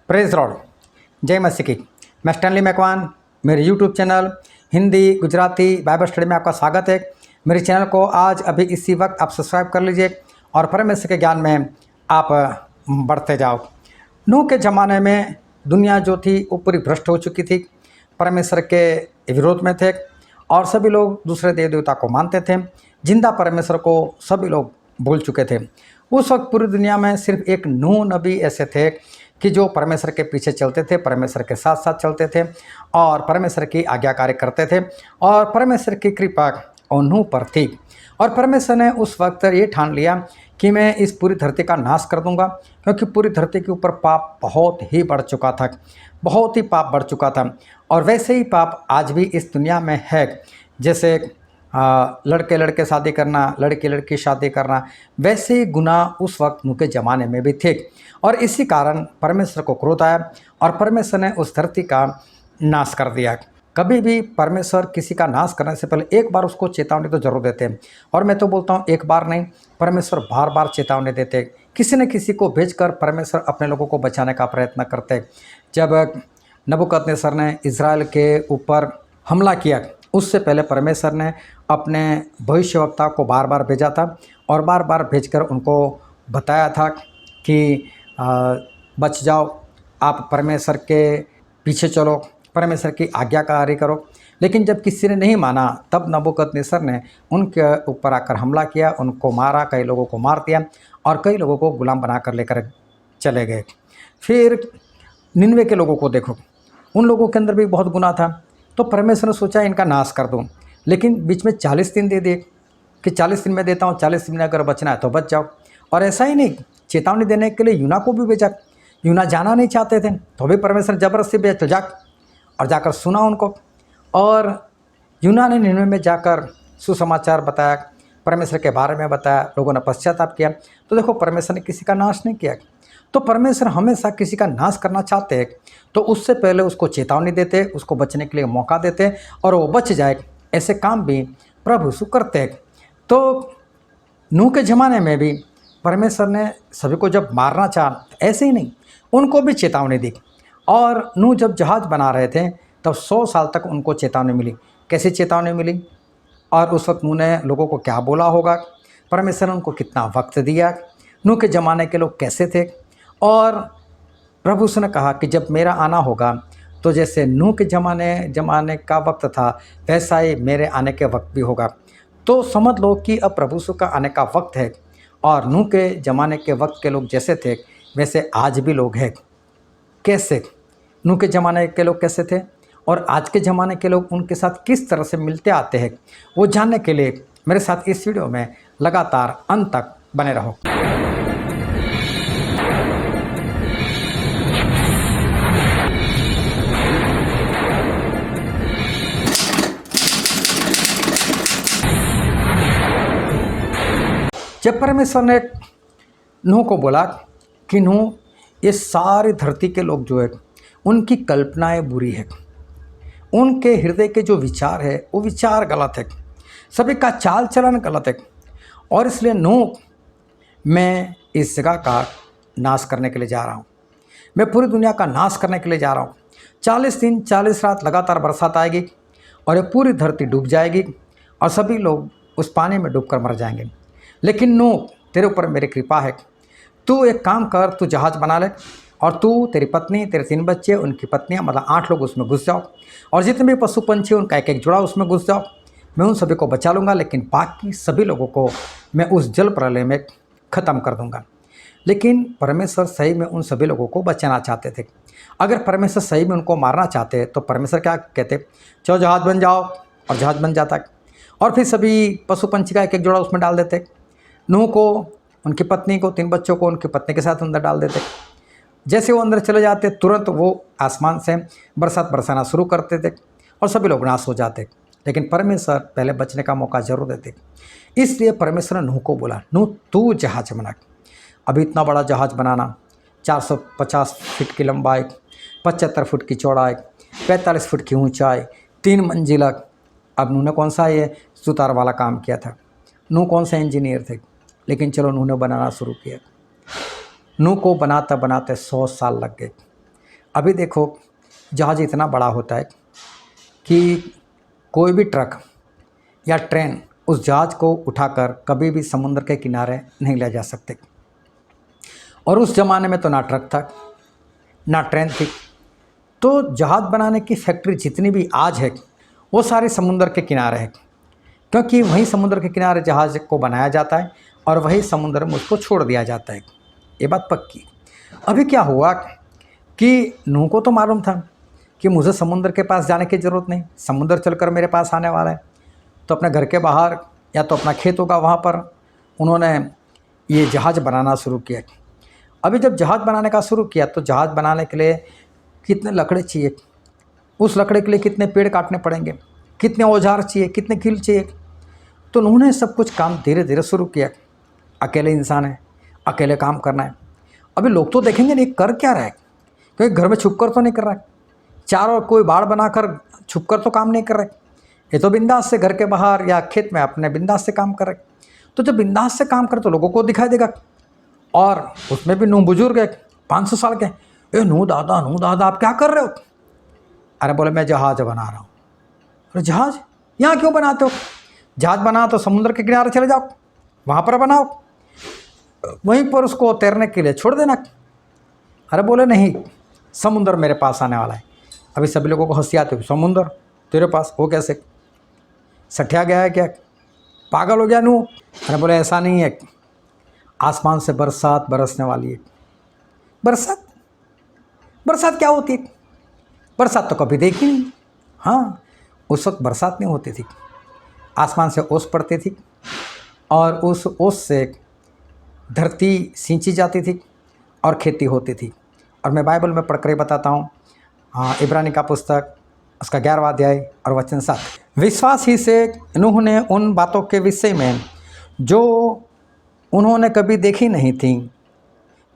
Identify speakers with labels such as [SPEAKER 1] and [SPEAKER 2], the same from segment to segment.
[SPEAKER 1] Praise Lord, जय मसीह की। मैं स्टैनली मैकवान, मेरे YouTube channel Hindi Gujarati Bible study में आपका स्वागत है। मेरे चैनल को आज अभी इसी वक्त आप सब्सक्राइब कर लीजिए और परमेश्वर के ज्ञान में आप बढ़ते जाओ। नूह के ज़माने में दुनिया जो थी वो पूरी भ्रष्ट हो चुकी थी, परमेश्वर के विरोध में थे और सभी लोग दूसरे देव देवता को मानते थे। जिंदा परमेश्वर को सभी लोग भूल चुके थे। उस वक्त पूरी दुनिया में सिर्फ एक नूह नबी ऐसे थे कि जो परमेश्वर के पीछे चलते थे, परमेश्वर के साथ साथ चलते थे और परमेश्वर की आज्ञाकारी करते थे और परमेश्वर की कृपा और नूह पर थी। और परमेश्वर ने उस वक्त ये ठान लिया कि मैं इस पूरी धरती का नाश कर दूंगा, क्योंकि पूरी धरती के ऊपर पाप बहुत ही बढ़ चुका था, बहुत ही पाप बढ़ चुका था। और वैसे ही पाप आज भी इस दुनिया में है। जैसे लड़के लड़के शादी करना, लड़की लड़की शादी करना, वैसे ही गुनाह उस वक्त नूह के ज़माने में भी थे। और इसी कारण परमेश्वर को क्रोध आया और परमेश्वर ने उस धरती का नाश कर दिया। कभी भी परमेश्वर किसी का नाश करने से पहले एक बार उसको चेतावनी तो जरूर देते हैं। और मैं तो बोलता हूँ एक बार नहीं, परमेश्वर बार बार चेतावनी देते। किसी न किसी को भेजकर परमेश्वर अपने लोगों को बचाने का प्रयत्न करते। जब नबूकदनेस्सर ने इजराइल के ऊपर हमला किया, उससे पहले परमेश्वर ने अपने भविष्यवक्ता को बार बार भेजा था और बार बार भेजकर उनको बताया था कि बच जाओ, आप परमेश्वर के पीछे चलो, परमेश्वर की आज्ञाकारी करो। लेकिन जब किसी ने नहीं माना, तब नबूकदनेस्सर ने उनके ऊपर आकर हमला किया, उनको मारा, कई लोगों को मार दिया और कई लोगों को गुलाम बनाकर लेकर चले गए। फिर निनवे के लोगों को देखो, उन लोगों के अंदर भी बहुत गुनाह था, तो परमेश्वर ने सोचा इनका नाश कर दूं। लेकिन बीच में 40 दिन दे दिए कि 40 दिन में देता हूँ, 40 दिन में अगर बचना है तो बच जाओ। और ऐसा ही नहीं, चेतावनी देने के लिए यूना को भी भेजा। यूना जाना नहीं चाहते थे, तो भी परमेश्वर जबरदस्ती भेजा, तो जाकर सुना उनको। और यूना ने निनवे में जाकर सुसमाचार बताया, परमेश्वर के बारे में बताया, लोगों ने पश्चाताप किया। तो देखो, परमेश्वर ने किसी का नाश नहीं किया। तो परमेश्वर हमेशा किसी का नाश करना चाहते हैं तो उससे पहले उसको चेतावनी देते, उसको बचने के लिए मौका देते और वो बच जाए। ऐसे काम भी प्रभु यीशु करते हैं। तो नूह के ज़माने में भी परमेश्वर ने सभी को जब मारना चाहा, ऐसे ही नहीं, उनको भी चेतावनी दी। और नूह जब जहाज़ बना रहे थे तब 100 साल तक उनको चेतावनी मिली। कैसी चेतावनी मिली और उस वक्त नूह ने लोगों को क्या बोला होगा, परमेश्वर ने उनको कितना वक्त दिया, नूह के ज़माने के लोग कैसे थे। और प्रभु ने कहा कि जब मेरा आना होगा तो जैसे नूह के ज़माने का वक्त था, वैसा ही मेरे आने के वक्त भी होगा। तो समझ लो कि अब प्रभु का आने का वक्त है और नूह के ज़माने के वक्त के लोग जैसे थे वैसे आज भी लोग हैं। कैसे नूह के ज़माने के लोग कैसे थे और आज के ज़माने के लोग उनके साथ किस तरह से मिलते आते हैं, वो जानने के लिए मेरे साथ इस वीडियो में लगातार अंत तक बने रहो। जब परमेश्वर ने नूह को बोला कि नूह, ये सारी धरती के लोग जो है उनकी कल्पनाएं बुरी है, उनके हृदय के जो विचार है वो विचार गलत है, सभी का चाल चलन गलत है। और इसलिए नूह, मैं इस जगह का नाश करने के लिए जा रहा हूँ, मैं पूरी दुनिया का नाश करने के लिए जा रहा हूँ। 40 दिन 40 रात लगातार बरसात आएगी और ये पूरी धरती डूब जाएगी और सभी लोग उस पानी में डूबकर मर जाएंगे। लेकिन नूह, तेरे ऊपर मेरी कृपा है, तू एक काम कर, तू जहाज़ बना ले और तू, तेरी पत्नी, तेरे 3 बच्चे, उनकी पत्नियां, मतलब 8 लोग उसमें घुस जाओ और जितने भी पशु पंछी उनका एक एक जुड़ा उसमें घुस जाओ। मैं उन सभी को बचा लूँगा, लेकिन बाकी सभी लोगों को मैं उस जल प्रलय में ख़त्म कर दूँगा। लेकिन परमेश्वर सही में उन सभी लोगों को बचाना चाहते थे। अगर परमेश्वर सही में उनको मारना चाहते तो परमेश्वर क्या कहते, चलो जहाज़ बन जाओ, और जहाज़ बन जाता और फिर सभी पशु पंछी का एक एक जोड़ा उसमें डाल देते। नूह को, उनकी पत्नी को, 3 बच्चों को उनकी पत्नी के साथ अंदर डाल देते। जैसे वो अंदर चले जाते, तुरंत वो आसमान से बरसात बरसाना शुरू करते थे और सभी लोग नाश हो जाते। लेकिन परमेश्वर पहले बचने का मौका जरूर देते। इसलिए परमेश्वर ने नूह को बोला, नूह तू जहाज बना। अभी इतना बड़ा जहाज बनाना, 450 फीट की लंबाई, 75 फुट की चौड़ाई, 45 फुट की ऊंचाई, 3 मंजिला। अब नूह ने कौन सा ये सुतार वाला काम किया था, नूह कौन से इंजीनियर थे, लेकिन चलो नूह ने बनाना शुरू किया। नूह को बनाते बनाते 100 साल लग गए। अभी देखो जहाज़ इतना बड़ा होता है कि कोई भी ट्रक या ट्रेन उस जहाज़ को उठाकर कभी भी समुद्र के किनारे नहीं ले जा सकते। और उस ज़माने में तो ना ट्रक था ना ट्रेन थी, तो जहाज़ बनाने की फैक्ट्री जितनी भी आज है वो सारी समुद्र के किनारे है, क्योंकि वहीं समुद्र के किनारे जहाज़ को बनाया जाता है और वही समुद्र में उसको छोड़ दिया जाता है। ये बात पक्की। अभी क्या हुआ कि नूह को तो मालूम था कि मुझे समुद्र के पास जाने की ज़रूरत नहीं, समुद्र चलकर मेरे पास आने वाला है। तो अपने घर के बाहर या तो अपना खेत होगा वहाँ पर उन्होंने ये जहाज़ बनाना शुरू किया। अभी जब जहाज़ बनाने का शुरू किया तो जहाज़ बनाने के लिए कितने लकड़ी चाहिए, उस लकड़ी के लिए कितने पेड़ काटने पड़ेंगे, कितने औजार चाहिए, कितने कील चाहिए। तो उन्होंने सब कुछ काम धीरे धीरे शुरू किया। अकेले इंसान है, अकेले काम करना है। अभी लोग तो देखेंगे नहीं कर क्या रहा है, क्योंकि घर में छुप कर तो नहीं कर रहा है, चारों कोई बाड़ बनाकर छुप कर तो काम नहीं कर रहा है। ये तो बिंदास से घर के बाहर या खेत में अपने बिंदास से काम कर रहे। तो जब बिंदास से काम करे तो लोगों को दिखाई देगा। और उसमें भी नूह बुजुर्ग है, 500 साल के। ए नूह दादा आप क्या कर रहे हो? अरे बोले मैं जहाज़ बना रहा हूँ। अरे जहाज़ यहाँ क्यों बनाते हो? जहाज़ बना तो समुद्र के किनारे चले जाओ, वहाँ पर बनाओ, वहीं पर उसको तैरने के लिए छोड़ देना। अरे बोले नहीं, समुद्र मेरे पास आने वाला है। अभी सभी लोगों को हंसी आती है, समुद्र तेरे पास हो कैसे? सठिया गया है क्या? पागल हो गया नूह? अरे बोले ऐसा नहीं है, आसमान से बरसात बरसने वाली है। बरसात? बरसात क्या होती है? बरसात तो कभी देखी नहीं। हाँ, उस वक्त बरसात नहीं होती थी, आसमान से ओस पड़ती थी और उस ओस से धरती सींची जाती थी और खेती होती थी। और मैं बाइबल में पढ़कर ही बताता हूँ। हाँ, इब्रानी का पुस्तक उसका 11वां अध्याय और वचन 7। विश्वास ही से नूह ने उन बातों के विषय में जो उन्होंने कभी देखी नहीं थी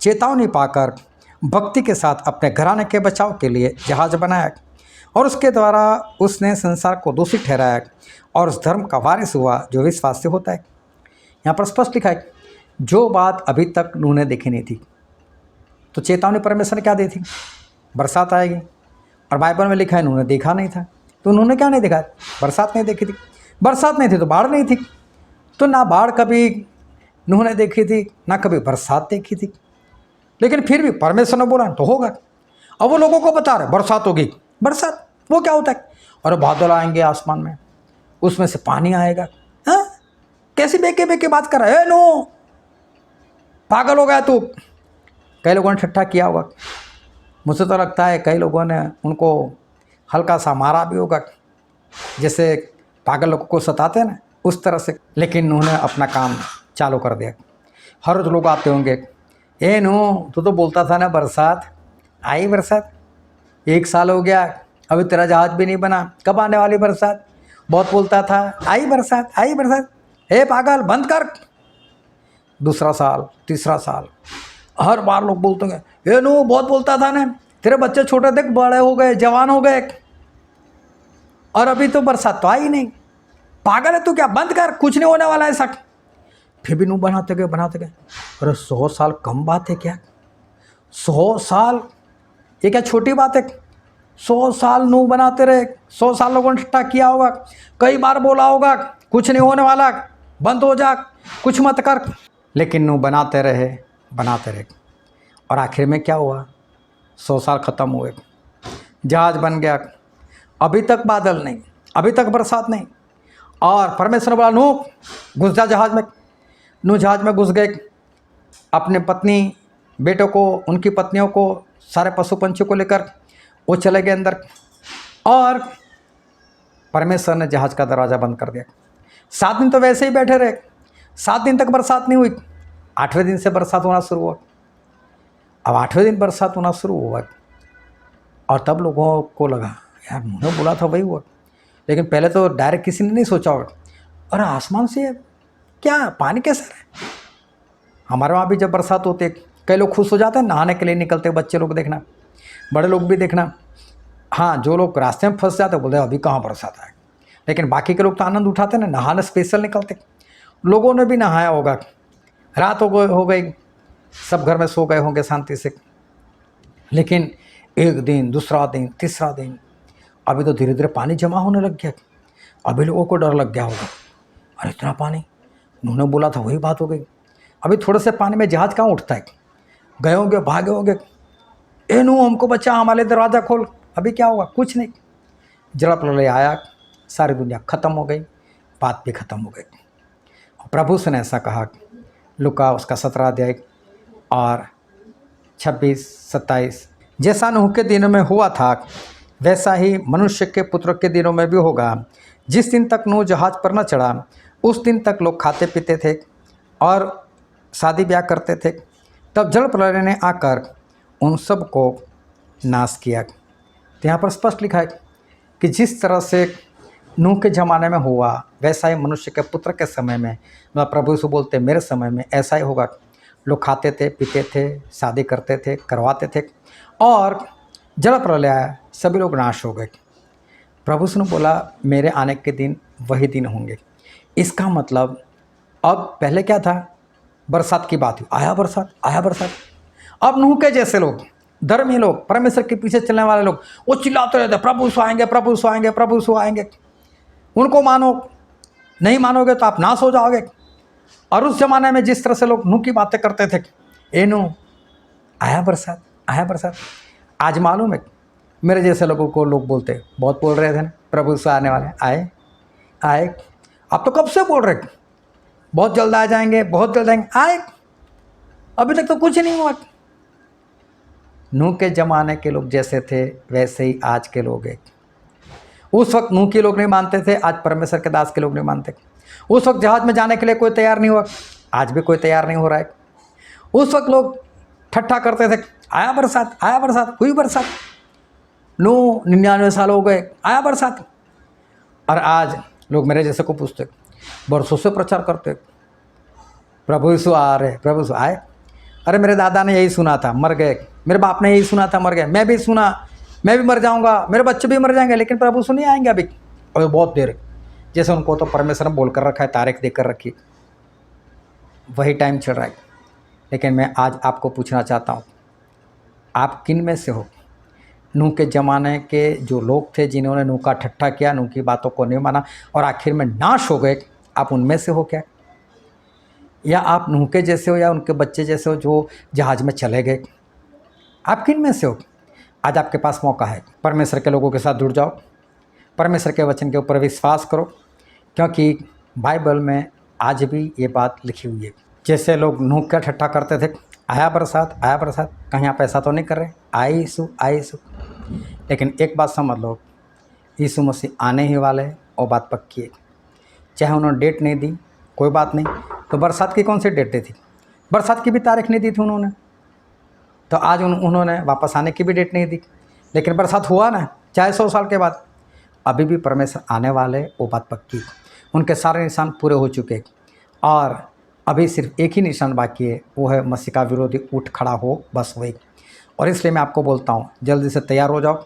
[SPEAKER 1] चेतावनी पाकर भक्ति के साथ अपने घराने के बचाव के लिए जहाज बनाया और उसके द्वारा उसने संसार को दोषी ठहराया और उस धर्म का वारिस हुआ जो विश्वास से होता है। यहाँ पर स्पष्ट लिखा है जो बात अभी तक नूह ने देखी नहीं थी। तो चेतावनी परमेश्वर ने क्या दी थी? बरसात आएगी। और बाइबल में लिखा है नूह ने देखा नहीं था। तो उन्होंने क्या नहीं देखा? बरसात नहीं देखी थी। बरसात नहीं थी तो बाढ़ नहीं थी। तो ना बाढ़ कभी नूह ने देखी थी ना कभी बरसात देखी थी, लेकिन फिर भी परमेश्वर ने बोला तो होगा। अब वो लोगों को बता रहे बरसात होगी। बरसात वो क्या होता है? और बादल आएंगे आसमान में, उसमें से पानी आएगा। हाँ, कैसी बेके बेके बात कर रहा है? नो, पागल हो गया तू। कई लोगों ने ठट्ठा किया होगा। मुझे तो लगता है कई लोगों ने उनको हल्का सा मारा भी होगा, जैसे पागल लोगों को सताते हैं ना, उस तरह से। लेकिन उन्होंने अपना काम चालू कर दिया। हर रोज लोग आते होंगे, ए नूह तू तो बोलता था ना बरसात आई। बरसात 1 साल हो गया, अभी तेरा जहाज भी नहीं बना, कब आने वाली बरसात? बहुत बोलता था आई बरसात आई बरसात। हे पागल बंद कर। 2रा साल 3रा साल हर बार लोग बोलते हैं ए नूह बहुत बोलता था ना, तेरे बच्चे छोटे थे बड़े हो गए जवान हो गए और अभी तो बरसात तो आई नहीं। पागल है तू क्या? बंद कर, कुछ नहीं होने वाला है ऐसा। फिर भी नूह बनाते गए। अरे 100 साल कम बात है क्या? 100 साल ये क्या छोटी बात है? 100 साल नूह बनाते रहे। 100 साल लोगों ने ठट्ठा किया होगा, कई बार बोला होगा कुछ नहीं होने वाला, बंद हो जा, कुछ मत कर। लेकिन नूह बनाते रहे और आखिर में क्या हुआ? 100 साल ख़त्म हुए, जहाज बन गया। अभी तक बादल नहीं, अभी तक बरसात नहीं। और परमेश्वर ने बोला नूह घुस जा जहाज में। नूह जहाज में घुस गए, अपने पत्नी बेटों को, उनकी पत्नियों को, सारे पशु पंछियों को लेकर वो चले गए अंदर। और परमेश्वर ने जहाज का दरवाज़ा बंद कर दिया। 7 दिन तो वैसे ही बैठे रहे। 7 दिन तक बरसात नहीं हुई। 8वें दिन से बरसात होना शुरू हुआ। अब 8वें दिन बरसात होना शुरू हुआ और तब लोगों को लगा यार नूह ने बोला था वही हुआ। लेकिन पहले तो डायरेक्ट किसी ने नहीं सोचा होगा अरे आसमान से क्या पानी कैसे रहा? हमारे वहाँ भी जब बरसात होती है कई लोग खुश हो जाते हैं, नहाने के लिए निकलते हैं। बच्चे लोग देखना, बड़े लोग भी देखना। हाँ, जो लोग रास्ते में फंस जाते हैं बोलते हैं अभी कहाँ बरसात आए, लेकिन बाकी के लोग तो आनंद उठाते हैं ना, नहाने स्पेशल निकलते। लोगों ने भी नहाया होगा, रात हो गई, सब घर में सो गए होंगे शांति से। लेकिन एक दिन, दूसरा दिन, तीसरा दिन, अभी तो धीरे धीरे पानी जमा होने लग गया। अभी लोगों को डर लग गया होगा, अरे इतना पानी, उन्होंने बोला था वही बात हो गई। अभी थोड़े से पानी में जहाज कहाँ उठता है, गए होंगे, भागे होंगे, ए नू हमको बचा, हमारे दरवाज़ा खोल। अभी क्या होगा, कुछ नहीं। जल प्रलय आया, सारी दुनिया खत्म हो गई, बात भी खत्म हो गई। प्रभु से ने ऐसा कहा, लुका उसका 17 अध्याय और 26-27, जैसा नूह के दिनों में हुआ था वैसा ही मनुष्य के पुत्र के दिनों में भी होगा। जिस दिन तक नूह जहाज पर न चढ़ा उस दिन तक लोग खाते पीते थे और शादी ब्याह करते थे। तब जल प्रलय ने आकर उन सब को नाश किया। तो यहाँ पर स्पष्ट लिखा है कि जिस तरह से नूह के ज़माने में हुआ वैसा ही मनुष्य के पुत्र के समय में, प्रभु यीशु बोलते मेरे समय में ऐसा ही होगा। लोग खाते थे, पीते थे, शादी करते थे, करवाते थे और जल प्रलय आया, सभी लोग नाश हो गए। प्रभु यीशु ने बोला मेरे आने के दिन वही दिन होंगे। इसका मतलब अब पहले क्या था, बरसात की बात हुई, आया बरसात, आया बरसात। अब नूह के जैसे लोग, धर्मी लोग, परमेश्वर के पीछे चलने वाले लोग, वो चिल्लाते रहते प्रभु यीशु आएंगे, प्रभु यीशु आएंगे, प्रभु यीशु आएंगे। उनको मानो, नहीं मानोगे तो आप नाश हो जाओगे। और उस जमाने में जिस तरह से लोग नूह की बातें करते थे, ए नूह आया बरसात, आया बरसात। आज मालूम है मेरे जैसे लोगों को लोग बोलते, बहुत बोल रहे थे ना प्रभु यीशु आने वाले, आए आए। आप तो कब से बोल रहे, बहुत जल्द आ जाएंगे, बहुत जल्द आएंगे, आए, अभी तक तो कुछ नहीं हुआ। नूह के ज़माने के लोग जैसे थे वैसे ही आज के लोग हैं। उस वक्त नूह के लोग नहीं मानते थे, आज परमेश्वर के दास के लोग नहीं मानते। उस वक्त जहाज में जाने के लिए कोई तैयार नहीं हुआ, आज भी कोई तैयार नहीं हो रहा है। उस वक्त लोग ठट्ठा करते थे, आया बरसात, आया बरसात, हुई बरसात। नूह 99 साल हो गए, आया बरसात। और आज लोग मेरे जैसे को पूछते, बरसों से प्रचार करते प्रभु यीशु आ रहे, प्रभु यीशु आए। अरे मेरे दादा ने यही सुना था, मर गए, मेरे बाप ने यही सुना था, मर गए, मैं भी सुना, मैं भी मर जाऊंगा, मेरे बच्चे भी मर जाएंगे, लेकिन प्रभु यीशु नहीं आएंगे अभी, और बहुत देर। जैसे उनको तो परमेश्वर ने बोल कर रखा है, तारीख देकर रखी, वही टाइम चल रहा है। लेकिन मैं आज आपको पूछना चाहता हूँ, आप किन में से हो? नूह के ज़माने के जो लोग थे जिन्होंने नूह का ठट्ठा किया, नूह की बातों को नहीं माना और आखिर में नाश हो गए, आप उनमें से हो क्या? या आप नूह के जैसे हो या उनके बच्चे जैसे हो जो जहाज़ में चले गए? आप किन में से हो? आज आपके पास मौका है, परमेश्वर के लोगों के साथ जुड़ जाओ, परमेश्वर के वचन के ऊपर विश्वास करो, क्योंकि बाइबल में आज भी ये बात लिखी हुई है। जैसे लोग नूह का ठट्ठा करते थे, आया बरसात, आया बरसात, कहीं आप ऐसा तो नहीं कर रहे, आए यीशु, आए यीशु। लेकिन एक बात समझ लो, यीशु मसीह आने ही वाले, और बात पक्की है। चाहे उन्होंने डेट नहीं दी, कोई बात नहीं, तो बरसात की कौन सी डेट दी थी? बरसात की भी तारीख नहीं दी थी उन्होंने, तो आज उन्होंने वापस आने की भी डेट नहीं दी। लेकिन बरसात हुआ ना, चाहे 100 साल के बाद, अभी भी परमेश्वर आने वाले, वो बात पक्की। उनके सारे निशान पूरे हो चुके और अभी सिर्फ एक ही निशान बाकी है, वो है मसीह का विरोधी उठ खड़ा हो, बस वही। और इसलिए मैं आपको बोलता हूँ, जल्दी से तैयार हो जाओ।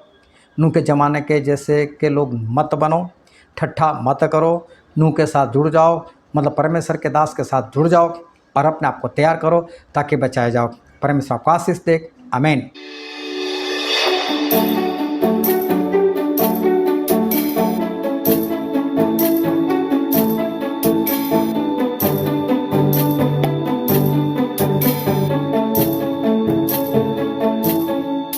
[SPEAKER 1] नूह के ज़माने के जैसे के लोग मत बनो, ठट्ठा मत करो, नूह के साथ जुड़ जाओ, मतलब परमेश्वर के दास के साथ जुड़ जाओ और अपने आप को तैयार करो ताकि बचाए जाओ। परमेश्वर आपको आशीष दे। आमीन।